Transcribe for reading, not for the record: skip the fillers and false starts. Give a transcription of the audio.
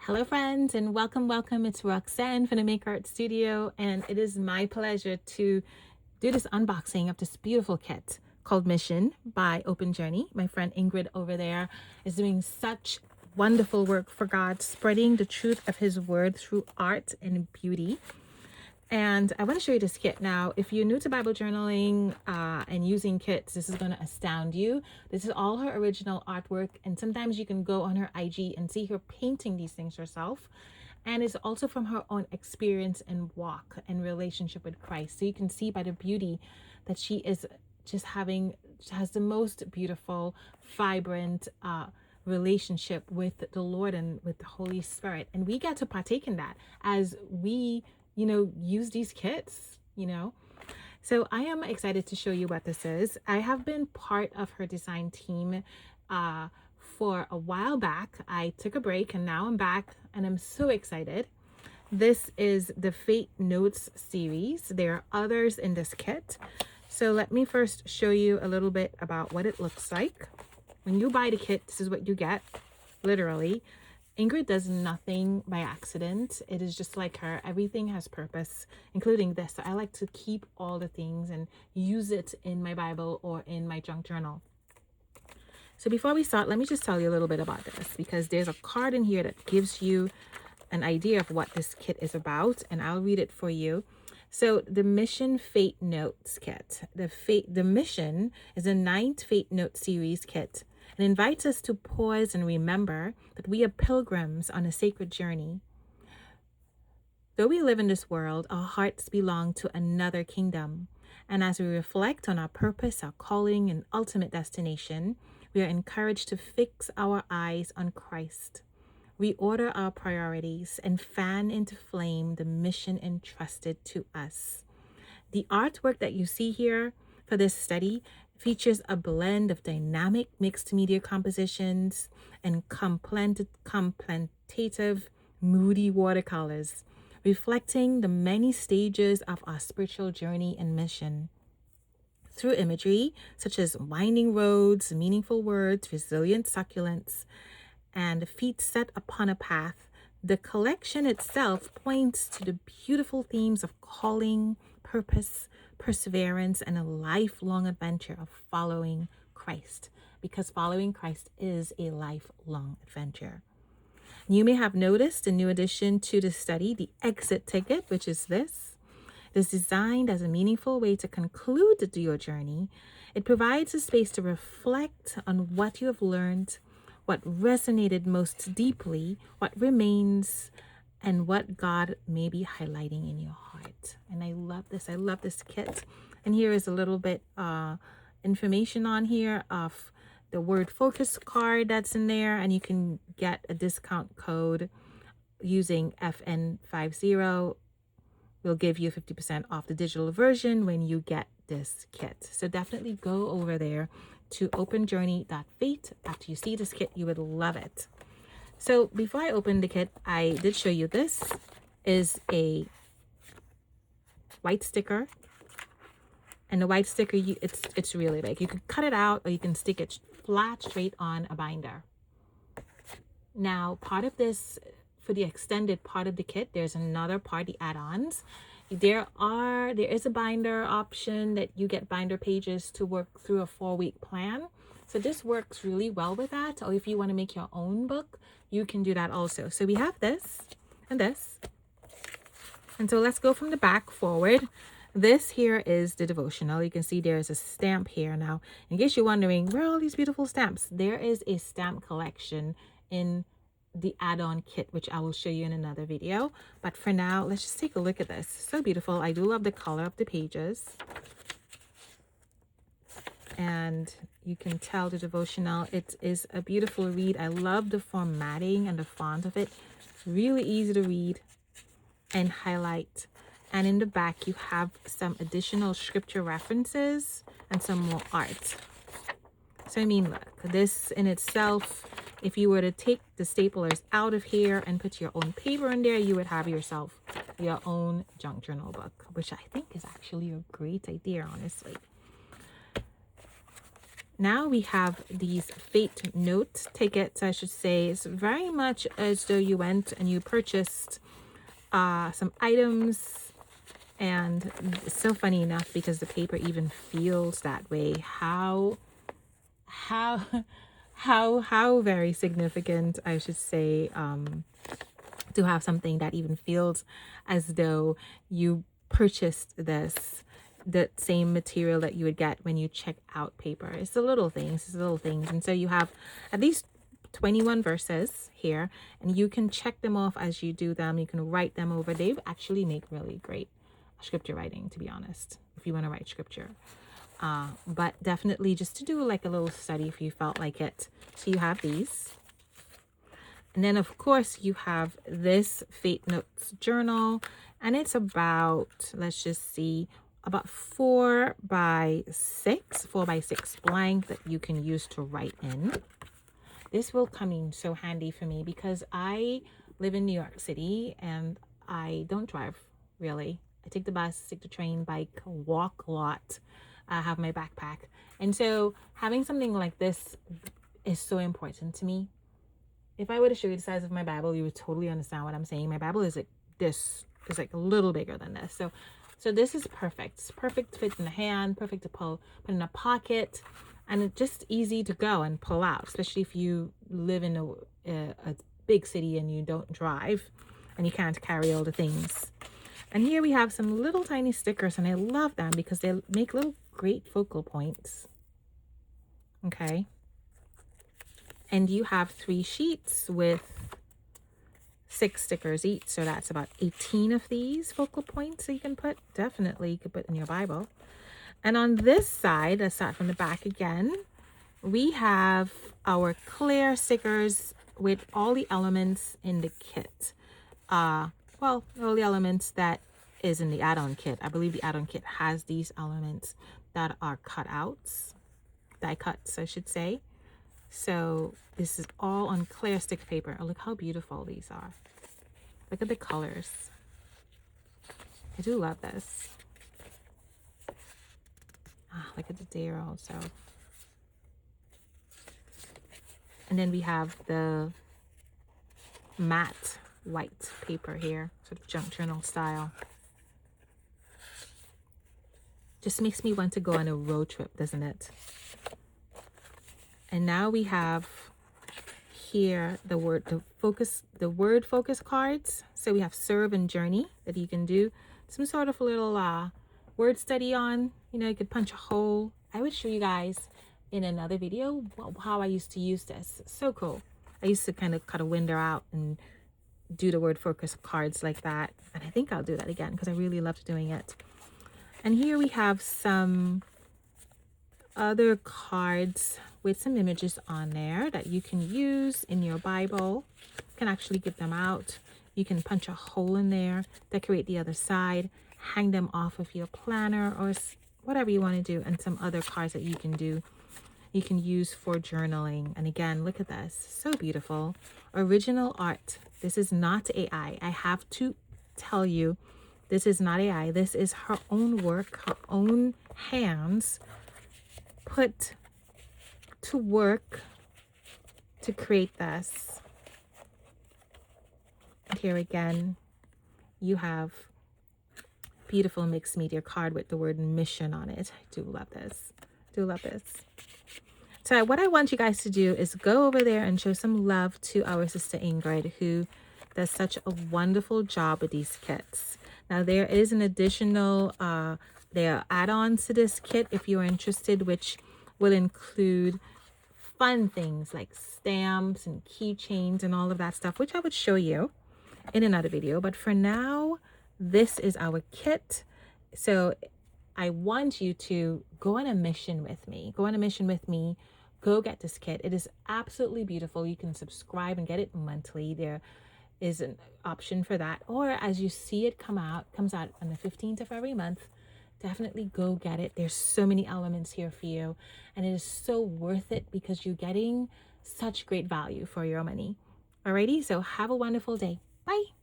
Hello, friends, and welcome. It's Roxanne from the Make Art Studio, and it is my pleasure to do this unboxing of this beautiful kit called Mission by Open Journey. My friend Ingrid over there is doing such wonderful work for God, spreading the truth of His Word through art and beauty. And I want to show you this kit. Now, if you're new to Bible journaling and using kits, this is going to astound you. This is all her original artwork. And sometimes you can go on her IG and see her painting these things herself. And it's also from her own experience and walk and relationship with Christ. So you can see by the beauty that she is just has the most beautiful, vibrant relationship with the Lord and with the Holy Spirit. And we get to partake in that as we use these kits. So I am excited to show you what this is. I have been part of her design team for a while back. I took a break and now I'm back and I'm so excited. This is the Fate Notes series. There are others in this kit. So let me first show you a little bit about what it looks like. When you buy the kit, this is what you get, literally. Ingrid does nothing by accident. It is just like her. Everything has purpose, including this. So I like to keep all the things and use it in my Bible or in my junk journal. So before we start, let me just tell you a little bit about this, because there's a card in here that gives you an idea of what this kit is about, and I'll read it for you. So the Mission Fate Notes kit. The Mission is a 9th Fate Note series kit and invites us to pause and remember that we are pilgrims on a sacred journey. Though we live in this world, our hearts belong to another kingdom. And as we reflect on our purpose, our calling, and ultimate destination, we are encouraged to fix our eyes on Christ, reorder our priorities, and fan into flame the mission entrusted to us. The artwork that you see here for this study features a blend of dynamic mixed media compositions and contemplative, moody watercolors, reflecting the many stages of our spiritual journey and mission. Through imagery such as winding roads, meaningful words, resilient succulents, and feet set upon a path, the collection itself points to the beautiful themes of calling, purpose, perseverance, and a lifelong adventure of following Christ, because following Christ is a lifelong adventure. You may have noticed a new addition to the study, the exit ticket, which is this. It is designed as a meaningful way to conclude your journey. It provides a space to reflect on what you have learned, what resonated most deeply, what remains, and what God may be highlighting in your heart. And I love this. I love this kit. And here is a little bit information on here of the word focus card that's in there, and you can get a discount code using FN50. We'll give you 50% off the digital version when you get this kit. So definitely go over there to openjourney.fate. After you see this kit, you would love it. So before I open the kit, I did show you this is a white sticker. And the white sticker, it's really big. You can cut it out or you can stick it flat straight on a binder. Now, part of this, for the extended part of the kit, there's another part, the add-ons. There is a binder option that you get binder pages to work through a 4-week plan. So this works really well with that. Or if you want to make your own book, you can do that also. So we have this and this. And so let's go from the back forward. This here is the devotional. You can see there's a stamp here. Now, in case you're wondering, where are all these beautiful stamps? There is a stamp collection in the add-on kit, which I will show you in another video. But for now, let's just take a look at this. So beautiful. I do love the color of the pages. And you can tell the devotional, it is a beautiful read. I love the formatting and the font of it. Really easy to read and highlight. And in the back, you have some additional scripture references and some more art. So I mean, look, this in itself, if you were to take the staplers out of here and put your own paper in there, you would have yourself your own junk journal book, which I think is actually a great idea, honestly. Now we have these Fate Note tickets, I should say. It's very much as though you went and you purchased some items, and it's so funny enough because the paper even feels that way. How how very significant, I should say, to have something that even feels as though you purchased this, the same material that you would get when you check out paper. It's the little things, it's the little things. And so you have at least 21 verses here, and you can check them off as you do them. You can write them over. They actually make really great scripture writing, to be honest, if you want to write scripture. But definitely just to do like a little study if you felt like it. So you have these. And then, of course, you have this Fate Notes journal, and it's about, let's just see, about 4x6 blank that you can use to write in. This will come in so handy for me because I live in New York City and I don't drive really. I take the bus, take the train, bike, walk a lot. I have my backpack. And so having something like this is so important to me. If I were to show you the size of my Bible, you would totally understand what I'm saying. My Bible is like this, is like a little bigger than this. So this is perfect. It's perfect to fit in the hand, perfect to put in a pocket, and it's just easy to go and pull out, especially if you live in a big city and you don't drive and you can't carry all the things. And here we have some little tiny stickers, and I love them because they make little great focal points. Okay. And you have 3 sheets with 6 stickers each. So that's about 18 of these focal points that you can put. Definitely you could put in your Bible. And on this side, let's start from the back again. We have our clear stickers with all the elements in the kit. Well, all the elements that is in the add-on kit. I believe the add-on kit has these elements that are cutouts, die cuts, I should say. So this is all on clear stick paper. Oh, look how beautiful these are. Look at the colors. I do love this. Look at the deer also. And then we have the matte white paper here, sort of junk journal style. Just makes me want to go on a road trip, doesn't it? And now we have here the word focus cards. So we have serve and journey that you can do some sort of little word study on. You know, you could punch a hole. I would show you guys in another video how I used to use this. So cool. I used to kind of cut a window out and do the word focus cards like that. And I think I'll do that again because I really loved doing it. And here we have some other cards with some images on there that you can use in your Bible. You can actually get them out. You can punch a hole in there, decorate the other side, hang them off of your planner or whatever you want to do, and some other cards that you can do. You can use for journaling. And again, look at this. So beautiful. Original art. This is not AI. I have to tell you, this is not AI. This is her own work, her own hands put to work to create this. Here again, you have beautiful mixed media card with the word mission on it. I do love this. Do love this. So what I want you guys to do is go over there and show some love to our sister Ingrid, who does such a wonderful job with these kits. Now there is an additional there are add-ons to this kit if you're interested, which will include fun things like stamps and keychains and all of that stuff, which I would show you in another video. But for now, this is our kit. So I want you to go on a mission with me. Go on a mission with me. Go get this kit. It is absolutely beautiful. You can subscribe and get it monthly. There is an option for that. Or as you see it comes out on the 15th of every month, definitely go get it. There's so many elements here for you, and it is so worth it because you're getting such great value for your money. Alrighty, so have a wonderful day. Bye.